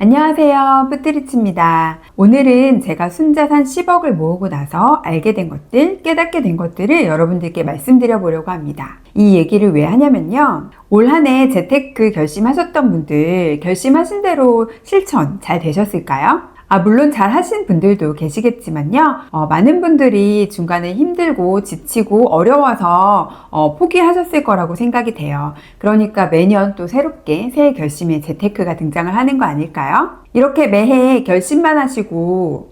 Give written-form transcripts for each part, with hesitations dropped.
안녕하세요. 뿌뜨리치입니다. 오늘은 제가 순자산 10억을 모으고 나서 알게 된 것들, 깨닫게 된 것들을 여러분들께 말씀드려 보려고 합니다. 이 얘기를 왜 하냐면요. 올 한 해 재테크 결심하셨던 분들, 결심하신 대로 실천 잘 되셨을까요? 물론 잘 하신 분들도 계시겠지만요. 많은 분들이 중간에 힘들고 지치고 어려워서 포기하셨을 거라고 생각이 돼요. 그러니까 매년 또 새롭게 새해 결심에 재테크가 등장을 하는 거 아닐까요? 이렇게 매해 결심만 하시고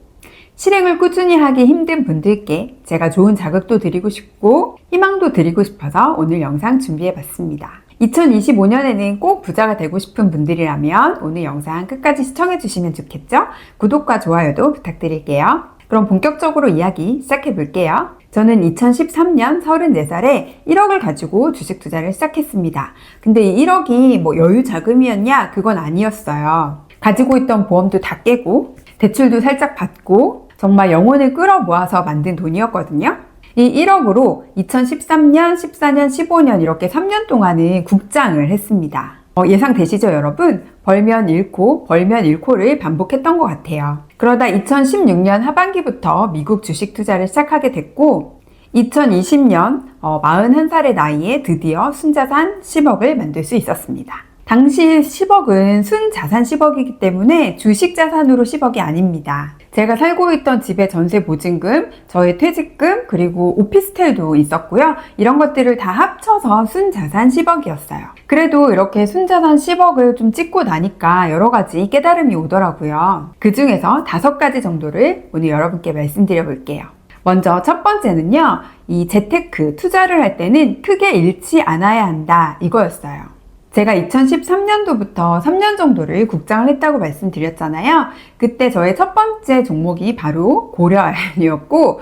실행을 꾸준히 하기 힘든 분들께 제가 좋은 자극도 드리고 싶고 희망도 드리고 싶어서 오늘 영상 준비해 봤습니다. 2025년에는 꼭 부자가 되고 싶은 분들이라면 오늘 영상 끝까지 시청해 주시면 좋겠죠? 구독과 좋아요도 부탁드릴게요. 그럼 본격적으로 이야기 시작해 볼게요. 저는 2013년 34살에 1억을 가지고 주식 투자를 시작했습니다. 근데 이 1억이 뭐 여유 자금이었냐? 그건 아니었어요. 가지고 있던 보험도 다 깨고 대출도 살짝 받고 정말 영혼을 끌어 모아서 만든 돈이었거든요. 이 1억으로 2013년, 14년, 15년 이렇게 3년 동안은 국장을 했습니다. 예상되시죠, 여러분? 벌면 잃고, 벌면 잃고를 반복했던 것 같아요. 그러다 2016년 하반기부터 미국 주식 투자를 시작하게 됐고 2020년 41살의 나이에 드디어 순자산 10억을 만들 수 있었습니다. 당시 10억은 순자산 10억이기 때문에 주식 자산으로 10억이 아닙니다. 제가 살고 있던 집의 전세 보증금, 저의 퇴직금, 그리고 오피스텔도 있었고요. 이런 것들을 다 합쳐서 순자산 10억이었어요. 그래도 이렇게 순자산 10억을 좀 찍고 나니까 여러 가지 깨달음이 오더라고요. 그 중에서 5가지 정도를 오늘 여러분께 말씀드려 볼게요. 먼저 첫 번째는요. 이 재테크, 투자를 할 때는 크게 잃지 않아야 한다. 이거였어요. 제가 2013년도부터 3년 정도를 국장을 했다고 말씀드렸잖아요. 그때 저의 첫 번째 종목이 바로 고려아연이었고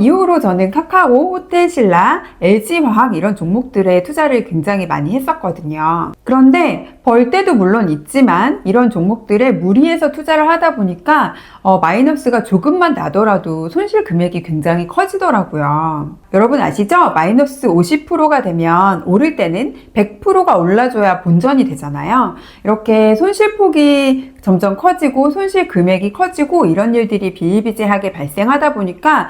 이후로 저는 카카오, 호텔신라, LG화학 이런 종목들에 투자를 굉장히 많이 했었거든요. 그런데 벌 때도 물론 있지만 이런 종목들에 무리해서 투자를 하다 보니까 마이너스가 조금만 나더라도 손실 금액이 굉장히 커지더라고요. 여러분 아시죠? 마이너스 50%가 되면 오를 때는 100%가 올라줘야 본전이 되잖아요. 이렇게 손실폭이 점점 커지고 손실 금액이 커지고 이런 일들이 비일비재하게 발생하다 보니까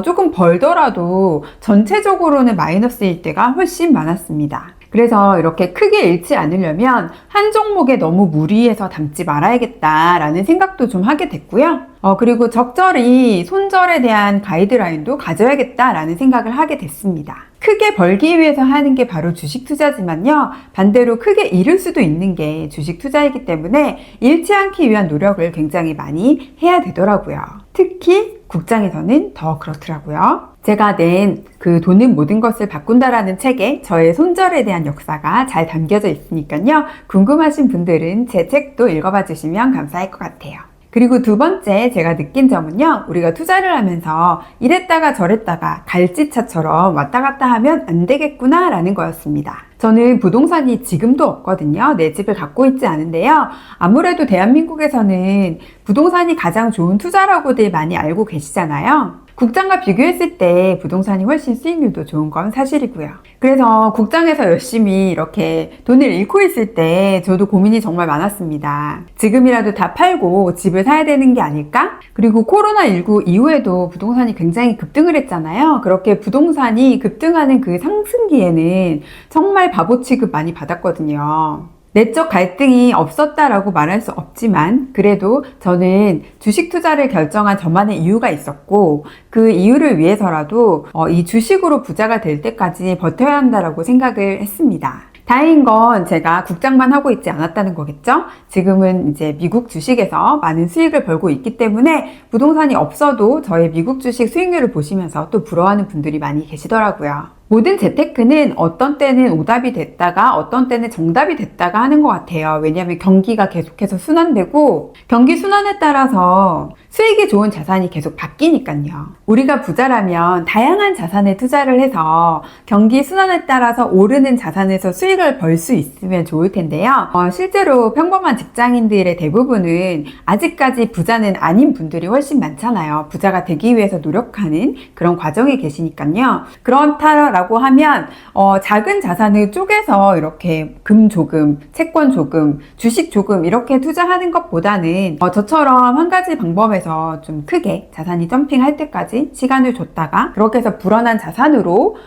조금 벌더라도 전체적으로는 마이너스일 때가 훨씬 많았습니다. 그래서 이렇게 크게 잃지 않으려면 한 종목에 너무 무리해서 담지 말아야겠다라는 생각도 좀 하게 됐고요. 그리고 적절히 손절에 대한 가이드라인도 가져야겠다라는 생각을 하게 됐습니다. 크게 벌기 위해서 하는 게 바로 주식 투자지만요. 반대로 크게 잃을 수도 있는 게 주식 투자이기 때문에 잃지 않기 위한 노력을 굉장히 많이 해야 되더라고요. 특히 국장에서는 더 그렇더라고요. 제가 낸 그 돈은 모든 것을 바꾼다라는 책에 저의 손절에 대한 역사가 잘 담겨져 있으니까요. 궁금하신 분들은 제 책도 읽어봐 주시면 감사할 것 같아요. 그리고 두 번째 제가 느낀 점은요. 우리가 투자를 하면서 이랬다가 저랬다가 갈지차처럼 왔다 갔다 하면 안 되겠구나 라는 거였습니다. 저는 부동산이 지금도 없거든요. 내 집을 갖고 있지 않은데요. 아무래도 대한민국에서는 부동산이 가장 좋은 투자라고들 많이 알고 계시잖아요. 국장과 비교했을 때 부동산이 훨씬 수익률도 좋은 건 사실이고요. 그래서 국장에서 열심히 이렇게 돈을 잃고 있을 때 저도 고민이 정말 많았습니다. 지금이라도 다 팔고 집을 사야 되는 게 아닐까? 그리고 코로나19 이후에도 부동산이 굉장히 급등을 했잖아요. 그렇게 부동산이 급등하는 그 상승기에는 정말 바보 취급 많이 받았거든요. 내적 갈등이 없었다라고 말할 수 없지만 그래도 저는 주식 투자를 결정한 저만의 이유가 있었고 그 이유를 위해서라도 이 주식으로 부자가 될 때까지 버텨야 한다라고 생각을 했습니다. 다행인 건 제가 국장만 하고 있지 않았다는 거겠죠? 지금은 이제 미국 주식에서 많은 수익을 벌고 있기 때문에 부동산이 없어도 저의 미국 주식 수익률을 보시면서 또 부러워하는 분들이 많이 계시더라고요. 모든 재테크는 어떤 때는 오답이 됐다가 어떤 때는 정답이 됐다가 하는 것 같아요. 왜냐하면 경기가 계속해서 순환되고 경기 순환에 따라서 수익이 좋은 자산이 계속 바뀌니까요. 우리가 부자라면 다양한 자산에 투자를 해서 경기 순환에 따라서 오르는 자산에서 수익을 벌 수 있으면 좋을 텐데요. 실제로 평범한 직장인들의 대부분은 아직까지 부자는 아닌 분들이 훨씬 많잖아요. 부자가 되기 위해서 노력하는 그런 과정에 계시니까요. 그렇다라고 하면 작은 자산을 쪼개서 이렇게 금 조금, 채권 조금, 주식 조금 이렇게 투자하는 것보다는 저처럼 한 가지 방법에서 좀 크게 자산이 점핑할 때까지 시간을 줬다가 그렇게 해서 불어난 자산으로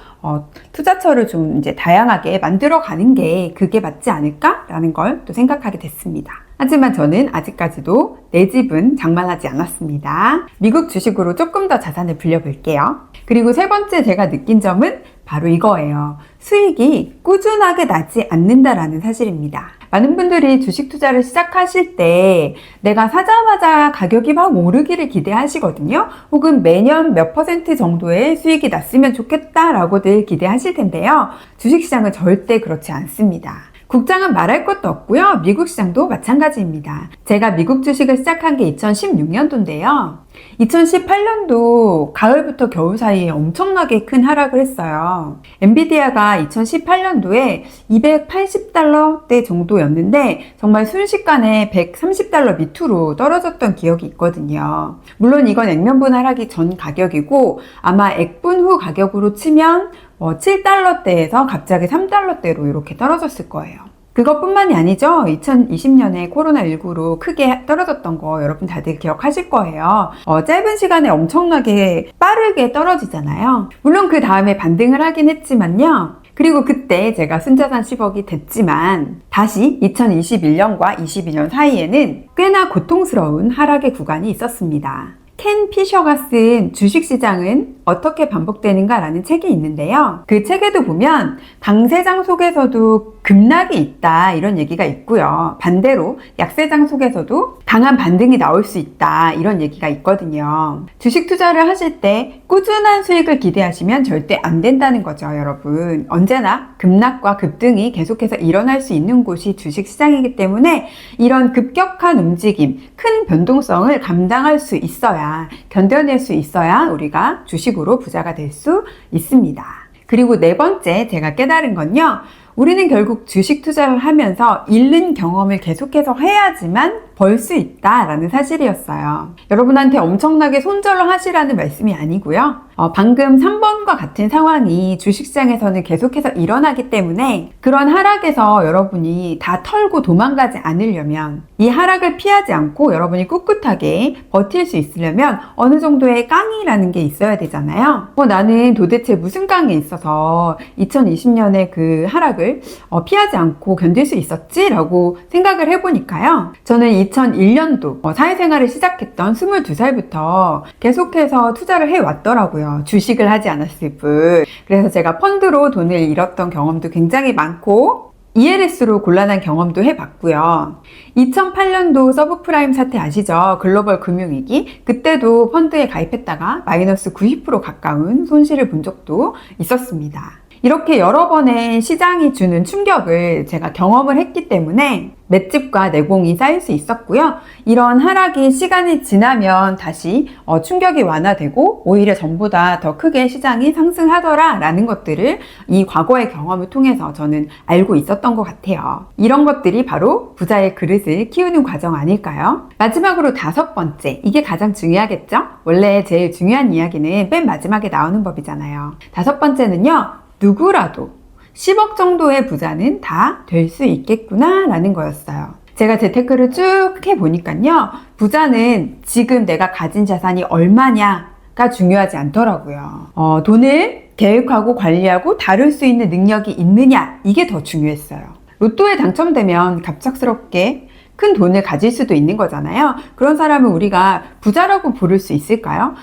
투자처를 좀 이제 다양하게 만들어 가는 게 그게 맞지 않을까라는 걸 또 생각하게 됐습니다. 하지만 저는 아직까지도 내 집은 장만하지 않았습니다. 미국 주식으로 조금 더 자산을 불려볼게요. 그리고 세 번째 제가 느낀 점은 바로 이거예요. 수익이 꾸준하게 나지 않는다라는 사실입니다. 많은 분들이 주식 투자를 시작하실 때 내가 사자마자 가격이 막 오르기를 기대하시거든요. 혹은 매년 몇 % 정도의 수익이 났으면 좋겠다라고들 기대하실 텐데요. 주식시장은 절대 그렇지 않습니다. 국장은 말할 것도 없고요. 미국 시장도 마찬가지입니다. 제가 미국 주식을 시작한 게 2016년도인데요. 2018년도 가을부터 겨울 사이에 엄청나게 큰 하락을 했어요. 엔비디아가 2018년도에 280달러대 정도였는데 정말 순식간에 130달러 밑으로 떨어졌던 기억이 있거든요. 물론 이건 액면분 하락이 전 가격이고 아마 액분 후 가격으로 치면 7달러대에서 갑자기 3달러대로 이렇게 떨어졌을 거예요. 그것뿐만이 아니죠. 2020년에 코로나19로 크게 떨어졌던 거 여러분 다들 기억하실 거예요. 짧은 시간에 엄청나게 빠르게 떨어지잖아요. 물론 그 다음에 반등을 하긴 했지만요. 그리고 그때 제가 순자산 10억이 됐지만 다시 2021년과 22년 사이에는 꽤나 고통스러운 하락의 구간이 있었습니다. 켄 피셔가 쓴 주식시장은 어떻게 반복되는가 라는 책이 있는데요. 그 책에도 보면 강세장 속에서도 급락이 있다 이런 얘기가 있고요. 반대로 약세장 속에서도 강한 반등이 나올 수 있다 이런 얘기가 있거든요. 주식 투자를 하실 때 꾸준한 수익을 기대하시면 절대 안 된다는 거죠, 여러분. 언제나 급락과 급등이 계속해서 일어날 수 있는 곳이 주식시장이기 때문에 이런 급격한 움직임, 큰 변동성을 감당할 수 있어야, 견뎌낼 수 있어야 우리가 주식으로 부자가 될 수 있습니다. 그리고 네 번째 제가 깨달은 건요. 우리는 결국 주식 투자를 하면서 잃는 경험을 계속해서 해야지만 벌 수 있다라는 사실이었어요. 여러분한테 엄청나게 손절을 하시라는 말씀이 아니고요. 방금 3번과 같은 상황이 주식시장에서는 계속해서 일어나기 때문에 그런 하락에서 여러분이 다 털고 도망가지 않으려면 이 하락을 피하지 않고 여러분이 꿋꿋하게 버틸 수 있으려면 어느 정도의 깡이라는 게 있어야 되잖아요. 나는 도대체 무슨 깡이 있어서 2020년에 그 하락을 피하지 않고 견딜 수 있었지? 라고 생각을 해보니까요. 저는 2001년도 사회생활을 시작했던 22살부터 계속해서 투자를 해왔더라고요. 주식을 하지 않았을 뿐. 그래서 제가 펀드로 돈을 잃었던 경험도 굉장히 많고 ELS로 곤란한 경험도 해봤고요. 2008년도 서브프라임 사태 아시죠? 글로벌 금융위기. 그때도 펀드에 가입했다가 마이너스 90% 가까운 손실을 본 적도 있었습니다. 이렇게 여러 번의 시장이 주는 충격을 제가 경험을 했기 때문에 맷집과 내공이 쌓일 수 있었고요. 이런 하락이 시간이 지나면 다시 충격이 완화되고 오히려 전보다 더 크게 시장이 상승하더라 라는 것들을 이 과거의 경험을 통해서 저는 알고 있었던 것 같아요. 이런 것들이 바로 부자의 그릇을 키우는 과정 아닐까요? 마지막으로 5번째, 이게 가장 중요하겠죠? 원래 제일 중요한 이야기는 맨 마지막에 나오는 법이잖아요. 5번째는요. 누구라도 10억 정도의 부자는 다 될 수 있겠구나 라는 거였어요. 제가 재테크를 쭉 해보니까요. 부자는 지금 내가 가진 자산이 얼마냐가 중요하지 않더라고요. 돈을 계획하고 관리하고 다룰 수 있는 능력이 있느냐 이게 더 중요했어요. 로또에 당첨되면 갑작스럽게 큰 돈을 가질 수도 있는 거잖아요. 그런 사람은 우리가 부자라고 부를 수 있을까요?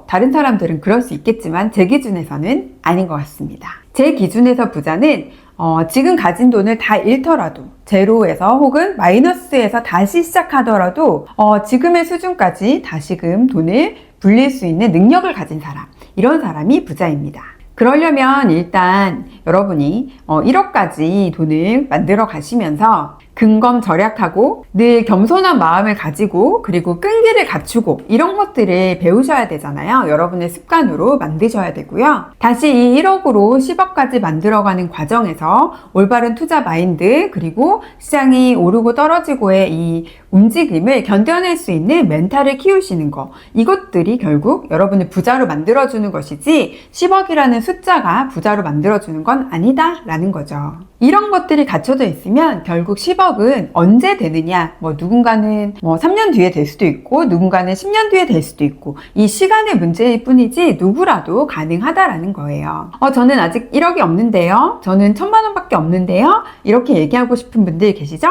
다른 사람들은 그럴 수 있겠지만 제 기준에서는 아닌 것 같습니다. 제 기준에서 부자는 지금 가진 돈을 다 잃더라도 제로에서 혹은 마이너스에서 다시 시작하더라도 지금의 수준까지 다시금 돈을 불릴 수 있는 능력을 가진 사람, 이런 사람이 부자입니다. 그러려면 일단 여러분이 1억까지 돈을 만들어 가시면서 근검절약하고 늘 겸손한 마음을 가지고 그리고 끈기를 갖추고 이런 것들을 배우셔야 되잖아요. 여러분의 습관으로 만드셔야 되고요. 다시 이 1억으로 10억까지 만들어가는 과정에서 올바른 투자 마인드 그리고 시장이 오르고 떨어지고의 이 움직임을 견뎌낼 수 있는 멘탈을 키우시는 거, 이것들이 결국 여러분을 부자로 만들어주는 것이지 10억이라는 숫자가 부자로 만들어주는 건 아니다 라는 거죠. 이런 것들이 갖춰져 있으면 결국 10억은 언제 되느냐, 누군가는 3년 뒤에 될 수도 있고 누군가는 10년 뒤에 될 수도 있고 이 시간의 문제일 뿐이지 누구라도 가능하다라는 거예요. 저는 아직 1억이 없는데요, 저는 1000만 원밖에 없는데요, 이렇게 얘기하고 싶은 분들 계시죠?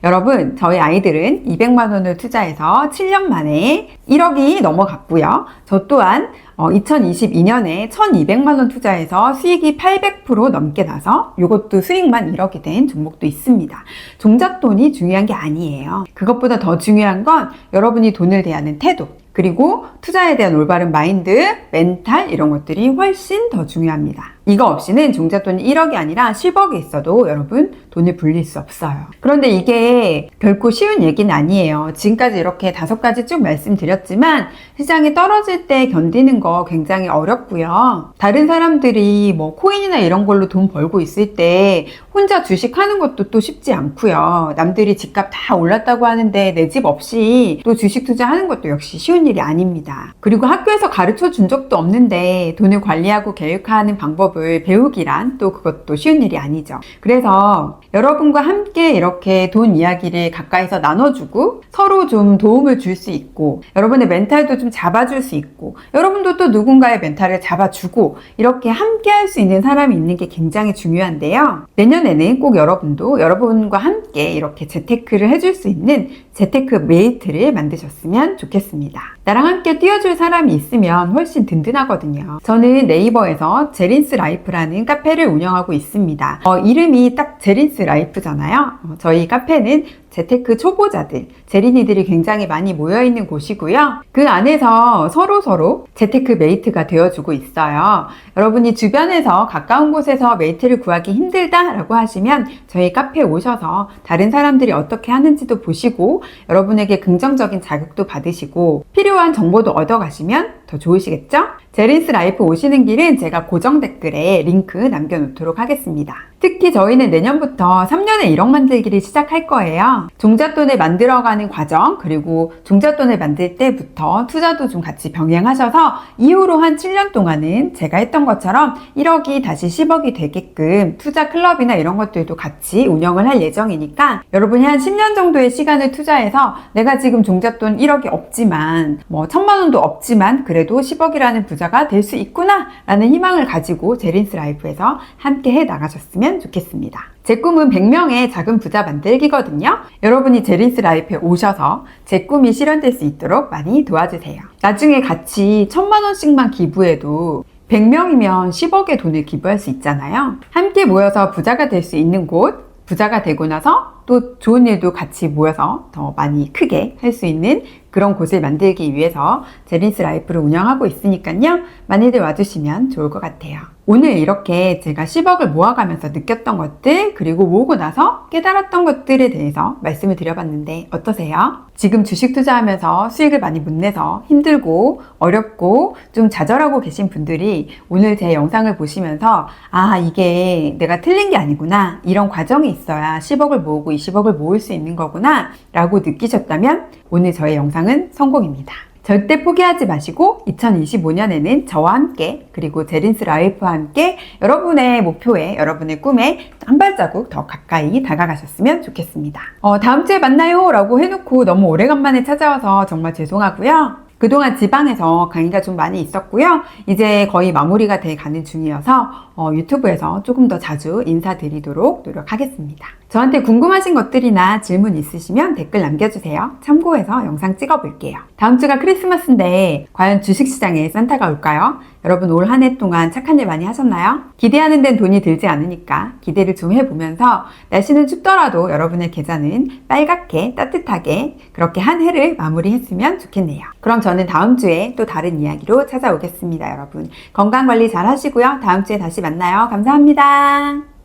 여러분, 저희 아이들은 200만 원을 투자해서 7년 만에 1억이 넘어갔고요. 저 또한 2022년에 1200만 원 투자해서 수익이 800% 넘게 나서 이것도 수익만 1억이 된 종목도 있습니다. 종잣돈이 중요한 게 아니에요. 그것보다 더 중요한 건 여러분이 돈을 대하는 태도, 그리고 투자에 대한 올바른 마인드, 멘탈 이런 것들이 훨씬 더 중요합니다. 이거 없이는 종잣돈이 1억이 아니라 10억이 있어도 여러분 돈을 불릴 수 없어요. 그런데 이게 결코 쉬운 얘기는 아니에요. 지금까지 이렇게 5가지 쭉 말씀드렸지만 시장이 떨어질 때 견디는 거 굉장히 어렵고요. 다른 사람들이 코인이나 이런 걸로 돈 벌고 있을 때 혼자 주식하는 것도 또 쉽지 않고요. 남들이 집값 다 올랐다고 하는데 내 집 없이 또 주식 투자하는 것도 역시 쉬운 일이 아닙니다. 그리고 학교에서 가르쳐 준 적도 없는데 돈을 관리하고 계획하는 방법을 배우기란 또 그것도 쉬운 일이 아니죠. 그래서 여러분과 함께 이렇게 돈 이야기를 가까이서 나눠주고 서로 좀 도움을 줄 수 있고 여러분의 멘탈도 좀 잡아줄 수 있고 여러분도 또 누군가의 멘탈을 잡아주고 이렇게 함께 할 수 있는 사람이 있는 게 굉장히 중요한데요. 내년에는 꼭 여러분도 여러분과 함께 이렇게 재테크를 해줄 수 있는 재테크 메이트를 만드셨으면 좋겠습니다. 나랑 함께 뛰어줄 사람이 있으면 훨씬 든든하거든요. 저는 네이버에서 제린스 라이프라는 카페를 운영하고 있습니다. 이름이 딱 제린스 라이프잖아요. 저희 카페는 재테크 초보자들, 제린이들이 굉장히 많이 모여있는 곳이고요. 그 안에서 서로 재테크 메이트가 되어주고 있어요. 여러분이 주변에서 가까운 곳에서 메이트를 구하기 힘들다라고 하시면 저희 카페에 오셔서 다른 사람들이 어떻게 하는지도 보시고 여러분에게 긍정적인 자극도 받으시고 필요한 정보도 얻어가시면 더 좋으시겠죠? 제린스 라이프 오시는 길은 제가 고정 댓글에 링크 남겨놓도록 하겠습니다. 특히 저희는 내년부터 3년에 1억 만들기를 시작할 거예요. 종잣돈을 만들어가는 과정, 그리고 종잣돈을 만들 때부터 투자도 좀 같이 병행하셔서 이후로 한 7년 동안은 제가 했던 것처럼 1억이 다시 10억이 되게끔 투자 클럽이나 이런 것들도 같이 운영을 할 예정이니까 여러분이 한 10년 정도의 시간을 투자해서 내가 지금 종잣돈 1억이 없지만 1000만 원도 없지만 그래도 10억이라는 부자가 될 수 있구나 라는 희망을 가지고 제린스 라이프에서 함께 해 나가셨으면 좋겠습니다. 제 꿈은 100명의 작은 부자 만들기거든요. 여러분이 제린스 라이프에 오셔서 제 꿈이 실현될 수 있도록 많이 도와주세요. 나중에 같이 1000만 원씩만 기부해도 100명이면 10억의 돈을 기부할 수 있잖아요. 함께 모여서 부자가 될 수 있는 곳, 부자가 되고 나서 또 좋은 일도 같이 모여서 더 많이 크게 할 수 있는 그런 곳을 만들기 위해서 제린스 라이프를 운영하고 있으니까요. 많이들 와주시면 좋을 것 같아요. 오늘 이렇게 제가 10억을 모아가면서 느꼈던 것들, 그리고 모으고 나서 깨달았던 것들에 대해서 말씀을 드려봤는데 어떠세요? 지금 주식 투자하면서 수익을 많이 못 내서 힘들고 어렵고 좀 좌절하고 계신 분들이 오늘 제 영상을 보시면서 이게 내가 틀린 게 아니구나, 이런 과정이 있어야 10억을 모으고 20억을 모을 수 있는 거구나 라고 느끼셨다면 오늘 저의 영상은 성공입니다. 절대 포기하지 마시고 2025년에는 저와 함께, 그리고 제린스 라이프와 함께 여러분의 목표에, 여러분의 꿈에 한 발자국 더 가까이 다가가셨으면 좋겠습니다. 다음 주에 만나요 라고 해놓고 너무 오래간만에 찾아와서 정말 죄송하고요. 그동안 지방에서 강의가 좀 많이 있었고요. 이제 거의 마무리가 돼 가는 중이어서 유튜브에서 조금 더 자주 인사드리도록 노력하겠습니다. 저한테 궁금하신 것들이나 질문 있으시면 댓글 남겨주세요. 참고해서 영상 찍어볼게요. 다음 주가 크리스마스인데 과연 주식시장에 산타가 올까요? 여러분 올 한 해 동안 착한 일 많이 하셨나요? 기대하는 데는 돈이 들지 않으니까 기대를 좀 해보면서 날씨는 춥더라도 여러분의 계좌는 빨갛게 따뜻하게 그렇게 한 해를 마무리했으면 좋겠네요. 그럼 저는 다음 주에 또 다른 이야기로 찾아오겠습니다. 여러분 건강관리 잘 하시고요. 다음 주에 다시 만나요. 감사합니다.